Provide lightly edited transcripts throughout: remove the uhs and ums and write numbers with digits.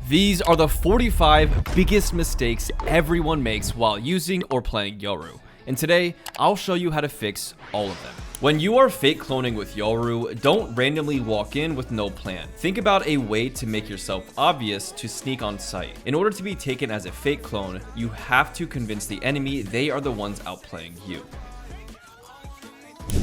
These are the 45 biggest mistakes everyone makes while using or playing Yoru, and today I'll show you how to fix all of them. When you are fake cloning with Yoru, don't randomly walk in with no plan. Think about a way to make yourself obvious to sneak on sight. In order to be taken as a fake clone, you have to convince the enemy they are the ones outplaying you.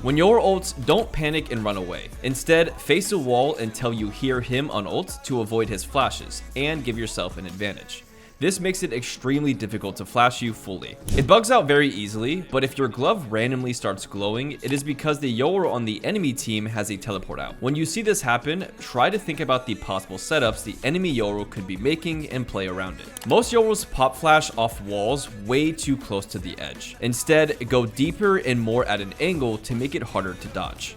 When Yoru ults, don't panic and run away. Instead, face a wall until you hear him on ult to avoid his flashes and give yourself an advantage. This makes it extremely difficult to flash you fully. It bugs out very easily, but if your glove randomly starts glowing, it is because the Yoru on the enemy team has a teleport out. When you see this happen, try to think about the possible setups the enemy Yoru could be making and play around it. Most Yorus pop flash off walls way too close to the edge. Instead, go deeper and more at an angle to make it harder to dodge.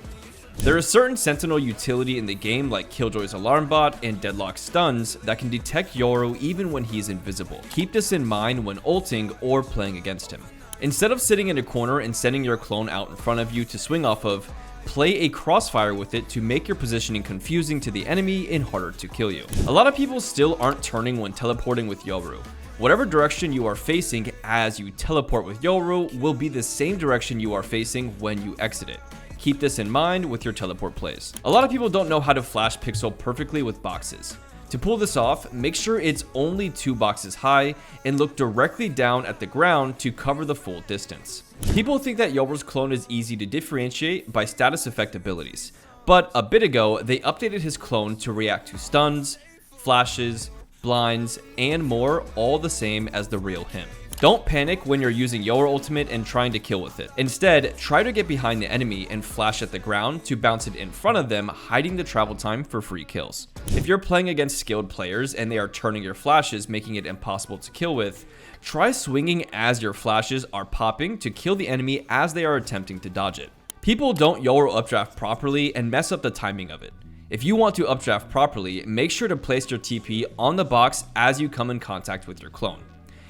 There is certain sentinel utility in the game like Killjoy's alarm bot and Deadlock stuns that can detect Yoru even when he's invisible. Keep this in mind when ulting or playing against him. Instead of sitting in a corner and sending your clone out in front of you to swing off of, play a crossfire with it to make your positioning confusing to the enemy and harder to kill you. A lot of people still aren't turning when teleporting with Yoru. Whatever direction you are facing as you teleport with Yoru will be the same direction you are facing when you exit it. Keep this in mind with your teleport plays. A lot of people don't know how to flash pixel perfectly with boxes. To pull this off, make sure it's only 2 boxes high and look directly down at the ground to cover the full distance. People think that Yoru's clone is easy to differentiate by status effect abilities, but a bit ago they updated his clone to react to stuns, flashes, blinds, and more, all the same as the real him. Don't panic when you're using Yoru ultimate and trying to kill with it. Instead, try to get behind the enemy and flash at the ground to bounce it in front of them, hiding the travel time for free kills. If you're playing against skilled players and they are turning your flashes, making it impossible to kill with, try swinging as your flashes are popping to kill the enemy as they are attempting to dodge it. People don't Yoru updraft properly and mess up the timing of it. If you want to updraft properly, make sure to place your TP on the box as you come in contact with your clone.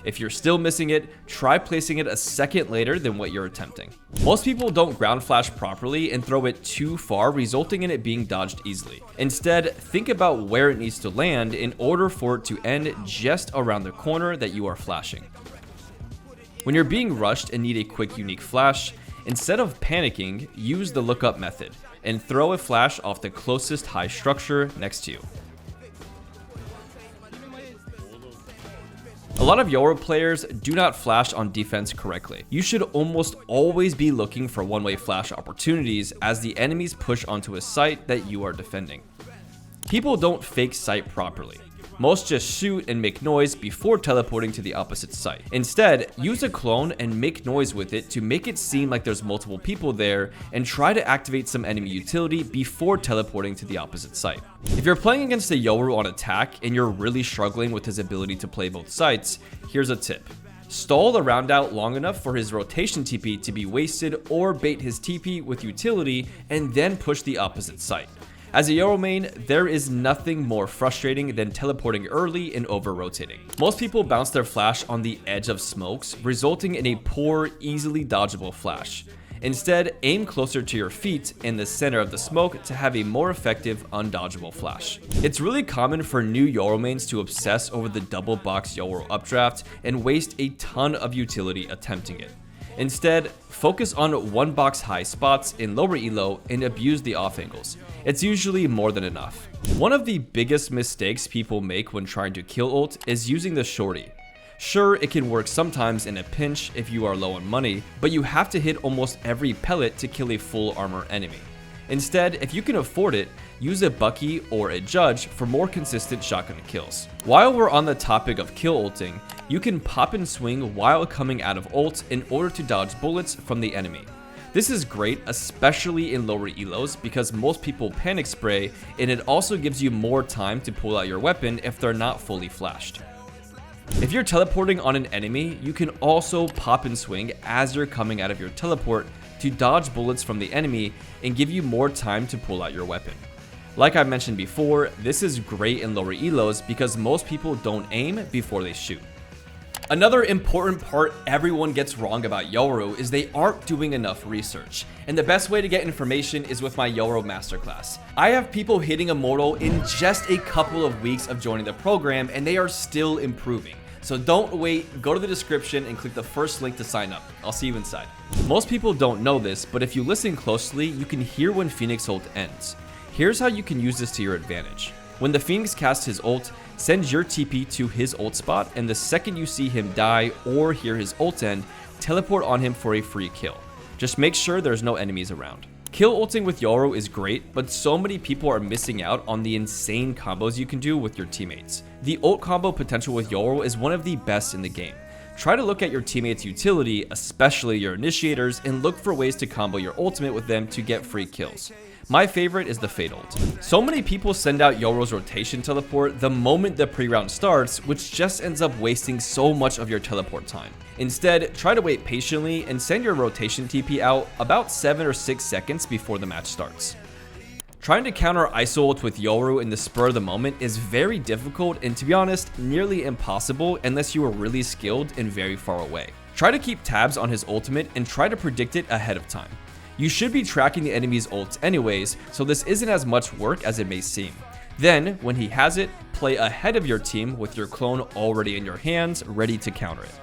If you're still missing it, try placing it a second later than what you're attempting. Most people don't ground flash properly and throw it too far, resulting in it being dodged easily. Instead, think about where it needs to land in order for it to end just around the corner that you are flashing. When you're being rushed and need a quick unique flash, instead of panicking, use the lookup method and throw a flash off the closest high structure next to you. A lot of Yoru players do not flash on defense correctly. You should almost always be looking for one-way flash opportunities as the enemies push onto a site that you are defending. People don't fake site properly. Most just shoot and make noise before teleporting to the opposite site. Instead, use a clone and make noise with it to make it seem like there's multiple people there and try to activate some enemy utility before teleporting to the opposite site. If you're playing against a Yoru on attack and you're really struggling with his ability to play both sites, here's a tip. Stall the round out long enough for his rotation TP to be wasted or bait his TP with utility and then push the opposite site. As a Yoru main, there is nothing more frustrating than teleporting early and over-rotating. Most people bounce their flash on the edge of smokes, resulting in a poor, easily dodgeable flash. Instead, aim closer to your feet in the center of the smoke to have a more effective, undodgeable flash. It's really common for new Yoru mains to obsess over the double box Yoru updraft and waste a ton of utility attempting it. Instead, focus on 1 box high spots in lower elo and abuse the off angles. It's usually more than enough. One of the biggest mistakes people make when trying to kill ult is using the shorty. Sure, it can work sometimes in a pinch if you are low on money, but you have to hit almost every pellet to kill a full armor enemy. Instead, if you can afford it, use a Bucky or a Judge for more consistent shotgun kills. While we're on the topic of kill ulting, you can pop and swing while coming out of ult in order to dodge bullets from the enemy. This is great, especially in lower elos, because most people panic spray, and it also gives you more time to pull out your weapon if they're not fully flashed. If you're teleporting on an enemy, you can also pop and swing as you're coming out of your teleport to dodge bullets from the enemy and give you more time to pull out your weapon. Like I mentioned before, this is great in lower elos because most people don't aim before they shoot. Another important part everyone gets wrong about Yoru is they aren't doing enough research. And the best way to get information is with my Yoru Masterclass. I have people hitting Immortal in just a couple of weeks of joining the program, and they are still improving. So don't wait, go to the description and click the first link to sign up. I'll see you inside. Most people don't know this, but if you listen closely, you can hear when Phoenix ult ends. Here's how you can use this to your advantage. When the Phoenix casts his ult, send your TP to his ult spot, and the second you see him die or hear his ult end, teleport on him for a free kill. Just make sure there's no enemies around. Kill ulting with Yoru is great, but so many people are missing out on the insane combos you can do with your teammates. The ult combo potential with Yoru is one of the best in the game. Try to look at your teammates' utility, especially your initiators, and look for ways to combo your ultimate with them to get free kills. My favorite is the Fade ult. So many people send out Yoru's rotation teleport the moment the pre-round starts, which just ends up wasting so much of your teleport time. Instead, try to wait patiently and send your rotation TP out about 7 or 6 seconds before the match starts. Trying to counter ISO ult with Yoru in the spur of the moment is very difficult and, to be honest, nearly impossible unless you are really skilled and very far away. Try to keep tabs on his ultimate and try to predict it ahead of time. You should be tracking the enemy's ults anyways, so this isn't as much work as it may seem. Then, when he has it, play ahead of your team with your clone already in your hands, ready to counter it.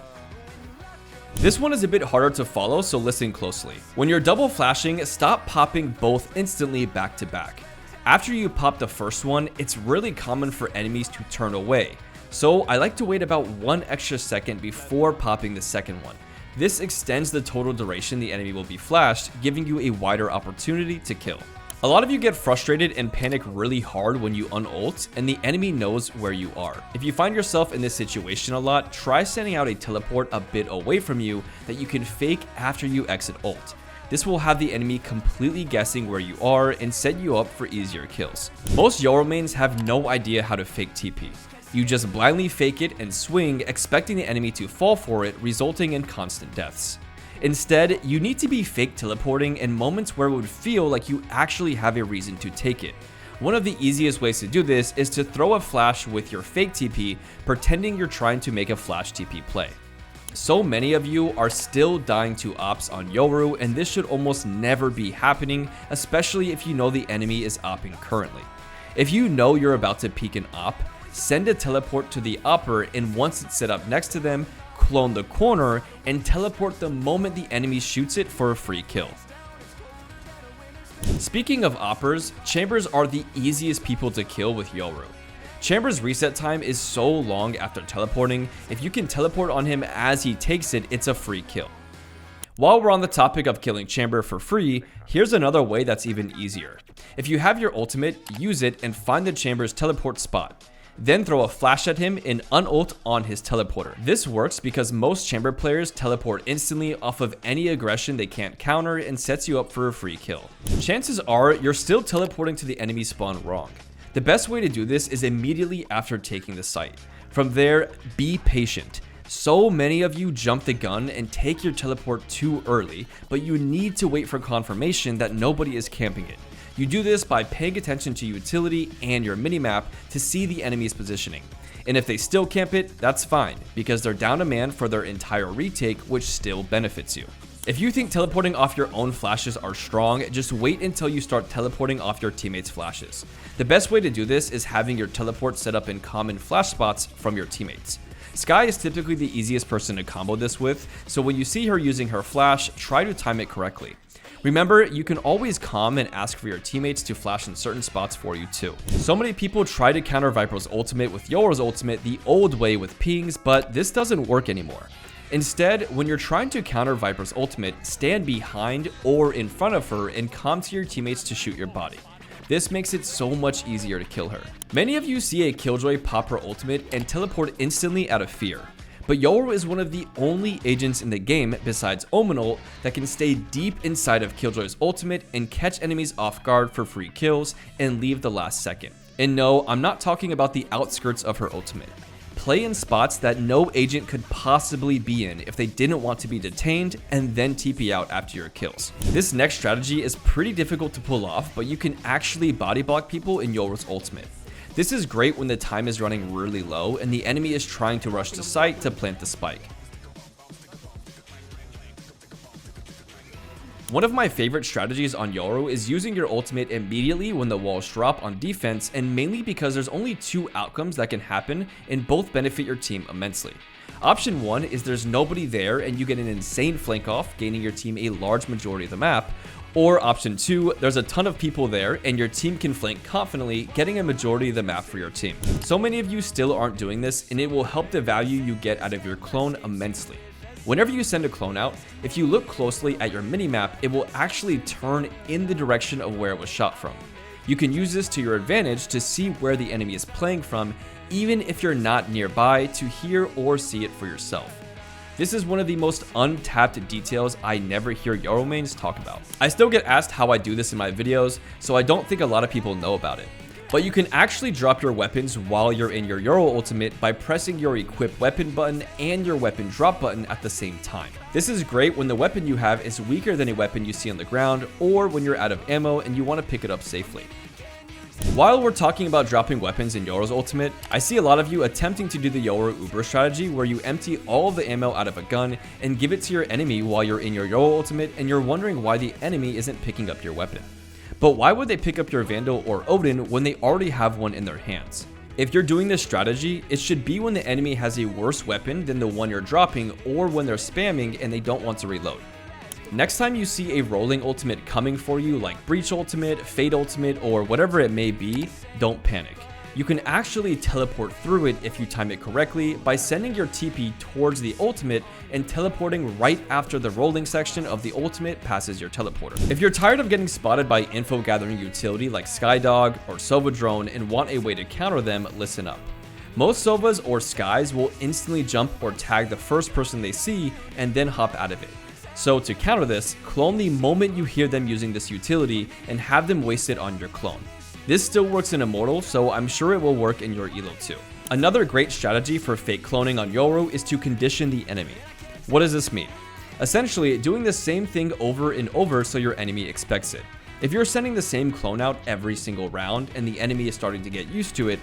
This one is a bit harder to follow, so listen closely. When you're double flashing, stop popping both instantly back to back. After you pop the first one, it's really common for enemies to turn away, so I like to wait about 1 extra second before popping the second one. This extends the total duration the enemy will be flashed, giving you a wider opportunity to kill. A lot of you get frustrated and panic really hard when you un-ult and the enemy knows where you are. If you find yourself in this situation a lot, try sending out a teleport a bit away from you that you can fake after you exit ult. This will have the enemy completely guessing where you are and set you up for easier kills. Most Yoru mains have no idea how to fake TP. You just blindly fake it and swing, expecting the enemy to fall for it, resulting in constant deaths. Instead, you need to be fake teleporting in moments where it would feel like you actually have a reason to take it. One of the easiest ways to do this is to throw a flash with your fake TP, pretending you're trying to make a flash TP play. So many of you are still dying to ops on Yoru, and this should almost never be happening, especially if you know the enemy is opping currently. If you know you're about to peek an op, send a teleport to the opper, and once it's set up next to them, clone the corner and teleport the moment the enemy shoots it for a free kill. Speaking of oppers, chambers are the easiest people to kill with Yoru. Chamber's reset time is so long after teleporting, if you can teleport on him as he takes it, it's a free kill. While we're on the topic of killing Chamber for free, here's another way that's even easier. If you have your ultimate, use it and find the Chamber's teleport spot. Then throw a flash at him and un-ult on his teleporter. This works because most Chamber players teleport instantly off of any aggression they can't counter and sets you up for a free kill. Chances are you're still teleporting to the enemy spawn wrong. The best way to do this is immediately after taking the site. From there, be patient. So many of you jump the gun and take your teleport too early, but you need to wait for confirmation that nobody is camping it. You do this by paying attention to utility and your minimap to see the enemy's positioning. And if they still camp it, that's fine, because they're down a man for their entire retake, which still benefits you. If you think teleporting off your own flashes are strong, just wait until you start teleporting off your teammates' flashes. The best way to do this is having your teleport set up in common flash spots from your teammates. Skye is typically the easiest person to combo this with, so when you see her using her flash, try to time it correctly. Remember, you can always calm and ask for your teammates to flash in certain spots for you too. So many people try to counter Viper's ultimate with Yoru's ultimate the old way with pings, but this doesn't work anymore. Instead, when you're trying to counter Viper's ultimate, stand behind or in front of her and calm to your teammates to shoot your body. This makes it so much easier to kill her. Many of you see a Killjoy pop her ultimate and teleport instantly out of fear. But Yoru is one of the only agents in the game besides Omenult that can stay deep inside of Killjoy's ultimate and catch enemies off guard for free kills and leave the last second. And no, I'm not talking about the outskirts of her ultimate. Play in spots that no agent could possibly be in if they didn't want to be detained, and then TP out after your kills. This next strategy is pretty difficult to pull off, but you can actually body block people in Yoru's ultimate. This is great when the time is running really low and the enemy is trying to rush to site to plant the spike. One of my favorite strategies on Yoru is using your ultimate immediately when the walls drop on defense, and mainly because there's only two outcomes that can happen and both benefit your team immensely. Option 1 is there's nobody there and you get an insane flank off, gaining your team a large majority of the map. Or option 2, there's a ton of people there and your team can flank confidently, getting a majority of the map for your team. So many of you still aren't doing this, and it will help the value you get out of your clone immensely. Whenever you send a clone out, if you look closely at your minimap, it will actually turn in the direction of where it was shot from. You can use this to your advantage to see where the enemy is playing from, even if you're not nearby to hear or see it for yourself. This is one of the most untapped details I never hear Yoru mains talk about. I still get asked how I do this in my videos, so I don't think a lot of people know about it. But you can actually drop your weapons while you're in your Yoru ultimate by pressing your equip weapon button and your weapon drop button at the same time. This is great when the weapon you have is weaker than a weapon you see on the ground, or when you're out of ammo and you want to pick it up safely. While we're talking about dropping weapons in Yoru's ultimate, I see a lot of you attempting to do the Yoru Uber strategy where you empty all of the ammo out of a gun and give it to your enemy while you're in your Yoru ultimate, and you're wondering why the enemy isn't picking up your weapon. But why would they pick up your Vandal or Odin when they already have one in their hands? If you're doing this strategy, it should be when the enemy has a worse weapon than the one you're dropping, or when they're spamming and they don't want to reload. Next time you see a rolling ultimate coming for you, like Breach ultimate, Fade ultimate, or whatever it may be, don't panic. You can actually teleport through it if you time it correctly by sending your TP towards the ultimate and teleporting right after the rolling section of the ultimate passes your teleporter. If you're tired of getting spotted by info gathering utility like Skydog or Sova Drone and want a way to counter them, listen up. Most Sovas or Skies will instantly jump or tag the first person they see and then hop out of it. So to counter this, clone the moment you hear them using this utility and have them waste it on your clone. This still works in Immortal, so I'm sure it will work in your elo too. Another great strategy for fake cloning on Yoru is to condition the enemy. What does this mean? Essentially, doing the same thing over and over so your enemy expects it. If you're sending the same clone out every single round and the enemy is starting to get used to it,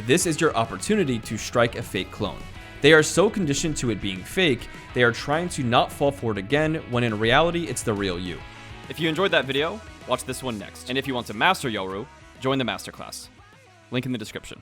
this is your opportunity to strike a fake clone. They are so conditioned to it being fake, they are trying to not fall for it again, when in reality it's the real you. If you enjoyed that video, watch this one next. And if you want to master Yoru, join the masterclass. Link in the description.